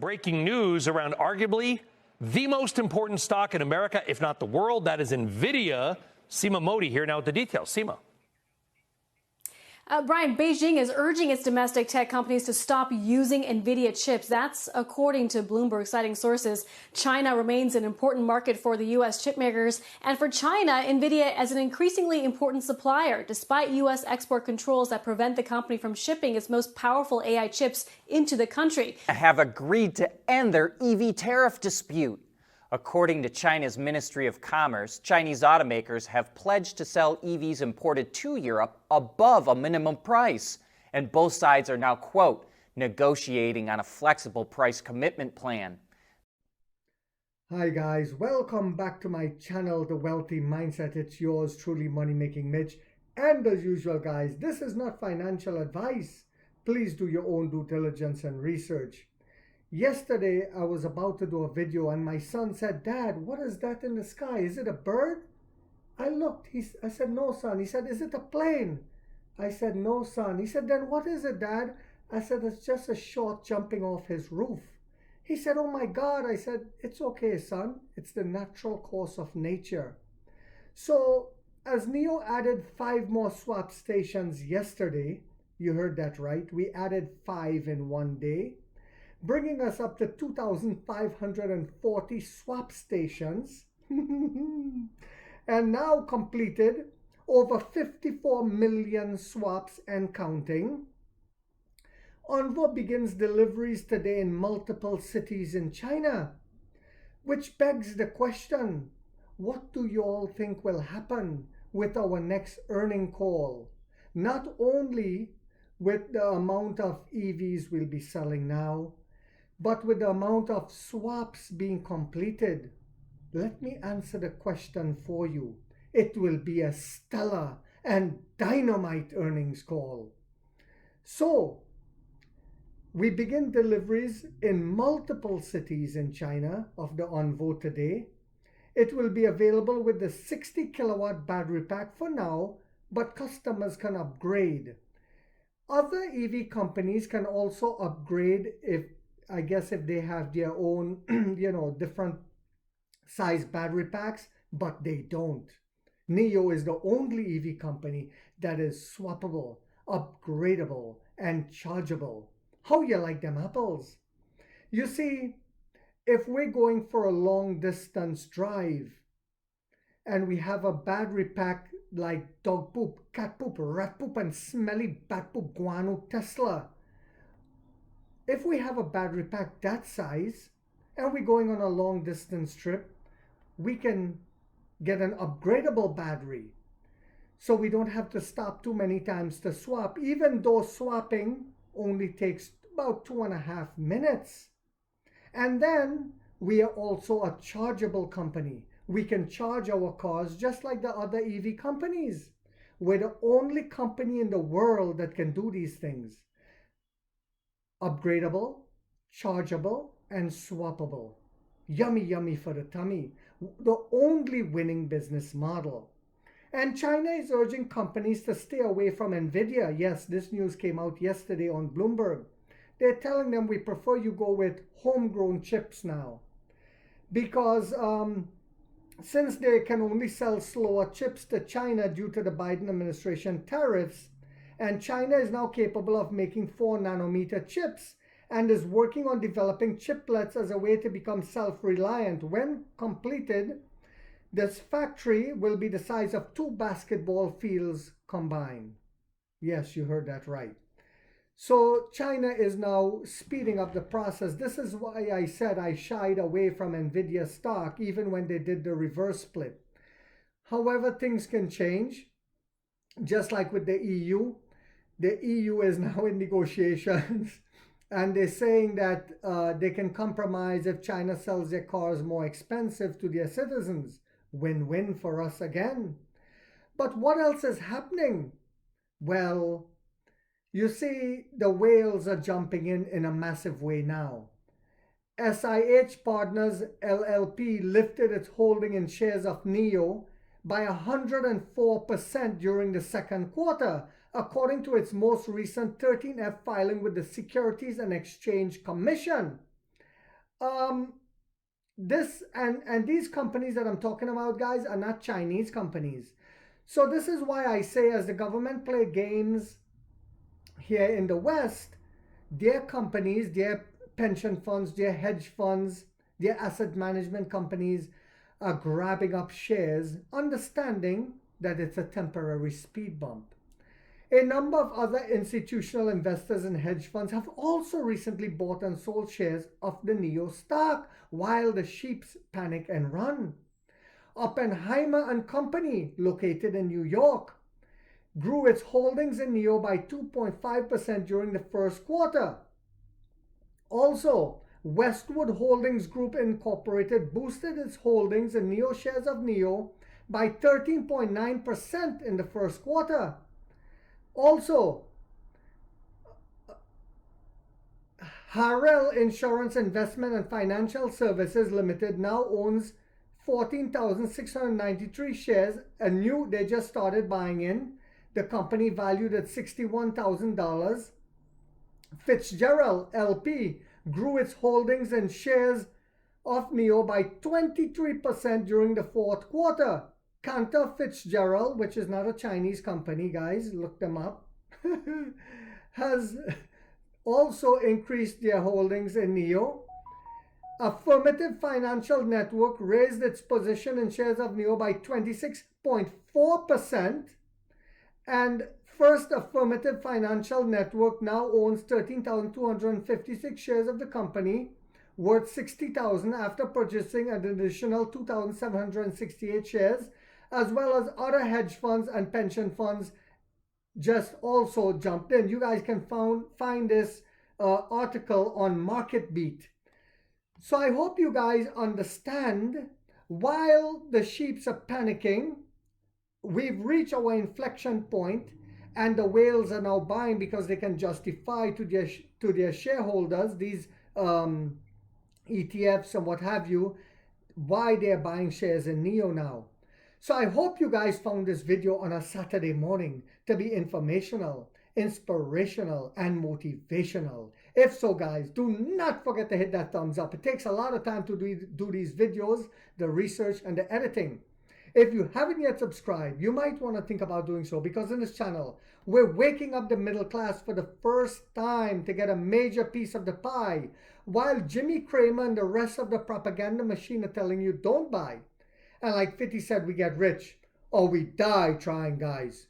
breaking news around arguably the most important stock in America, if not the world. That is NVIDIA. Seema Modi here now with the details. Seema. Brian, Beijing is urging its domestic tech companies to stop using NVIDIA chips. That's according to Bloomberg, citing sources. China remains an important market for the U.S. chip makers. And for China, NVIDIA is an increasingly important supplier, despite U.S. export controls that prevent the company from shipping its most powerful AI chips into the country. Have agreed to end their EV tariff dispute. According to China's Ministry of Commerce, Chinese automakers have pledged to sell EVs imported to Europe above a minimum price. And both sides are now, quote, negotiating on a flexible price commitment plan. Hi guys, welcome back to my channel, The Wealthy Mindset. It's yours truly, Money Making Mitch. And as usual guys, this is not financial advice. Please do your own due diligence and research. Yesterday, I was about to do a video and my son said, "Dad, what is that in the sky? Is it a bird?" I looked. I said, "No, son." He said, "Is it a plane?" I said, "No, son." He said, "Then what is it, Dad?" I said, "It's just a short jumping off his roof." He said, "Oh my God." I said, "It's okay, son. It's the natural course of nature." So, as NIO added 5 more swap stations yesterday, you heard that right, we added 5 in one day, bringing us up to 2,540 swap stations, and now completed over 54 million swaps and counting. Onvo begins deliveries today in multiple cities in China, which begs the question, what do you all think will happen with our next earning call? Not only with the amount of EVs we'll be selling now, but with the amount of swaps being completed. Let me answer the question for you. It will be a stellar and dynamite earnings call. So, we begin deliveries in multiple cities in China of the Onvo today. It will be available with the 60 kilowatt battery pack for now, but customers can upgrade. Other EV companies can also upgrade if they have their own, different size battery packs, but they don't. NIO is the only EV company that is swappable, upgradable, and chargeable. How you like them apples? You see, if we're going for a long distance drive and we have a battery pack like dog poop, cat poop, rat poop, and smelly bat poop, guano, Tesla, if we have a battery pack that size and we're going on a long distance trip, we can get an upgradable battery. So we don't have to stop too many times to swap, even though swapping only takes about 2.5 minutes. And then we are also a chargeable company. We can charge our cars just like the other EV companies. We're the only company in the world that can do these things. Upgradable, chargeable, and swappable. Yummy, yummy for the tummy. The only winning business model. And China is urging companies to stay away from NVIDIA. Yes, this news came out yesterday on Bloomberg. They're telling them we prefer you go with homegrown chips now. Because since they can only sell slower chips to China due to the Biden administration tariffs, and China is now capable of making 4 nanometer chips and is working on developing chiplets as a way to become self-reliant. When completed, this factory will be the size of 2 basketball fields combined. Yes, you heard that right. So China is now speeding up the process. This is why I said I shied away from NVIDIA stock even when they did the reverse split. However, things can change. Just like with the EU is now in negotiations and they're saying that they can compromise if China sells their cars more expensive to their citizens. Win-win for us again. But what else is happening? Well, you see, the whales are jumping in a massive way now. SIH Partners LLP lifted its holding in shares of NIO by 104% during the second quarter, according to its most recent 13F filing with the Securities and Exchange Commission. this and these companies that I'm talking about, guys, are not Chinese companies. So this is why I say, as the government play games here in the West, their companies, their pension funds, their hedge funds, their asset management companies are grabbing up shares, understanding that it's a temporary speed bump. A number of other institutional investors and hedge funds have also recently bought and sold shares of the NIO stock while the sheeps panic and run. Oppenheimer and Company, located in New York, grew its holdings in NIO by 2.5% during the first quarter. Also, Westwood Holdings Group Incorporated boosted its holdings in NIO shares of NIO by 13.9% in the first quarter. Also, Harrell Insurance Investment and Financial Services Limited now owns 14,693 shares, they just started buying in. The company valued at $61,000. Fitzgerald LP grew its holdings and shares of NIO by 23% during the fourth quarter. Cantor Fitzgerald, which is not a Chinese company, guys, look them up, has also increased their holdings in NIO. Affirmative Financial Network raised its position in shares of NIO by 26.4%. And First Affirmative Financial Network now owns 13,256 shares of the company, worth $60,000, after purchasing an additional 2,768 shares, as well as other hedge funds and pension funds just also jumped in. You guys can find this article on MarketBeat. So I hope you guys understand, while the sheeps are panicking, we've reached our inflection point, and the whales are now buying because they can justify to their shareholders, these ETFs and what have you, why they're buying shares in NIO now. So I hope you guys found this video on a Saturday morning to be informational, inspirational, and motivational. If so, guys, do not forget to hit that thumbs up. It takes a lot of time to do these videos, the research and the editing. If you haven't yet subscribed, you might want to think about doing so, because in this channel, we're waking up the middle class for the first time to get a major piece of the pie, while Jimmy Cramer and the rest of the propaganda machine are telling you don't buy. And like 50 said, we get rich or we die trying, guys.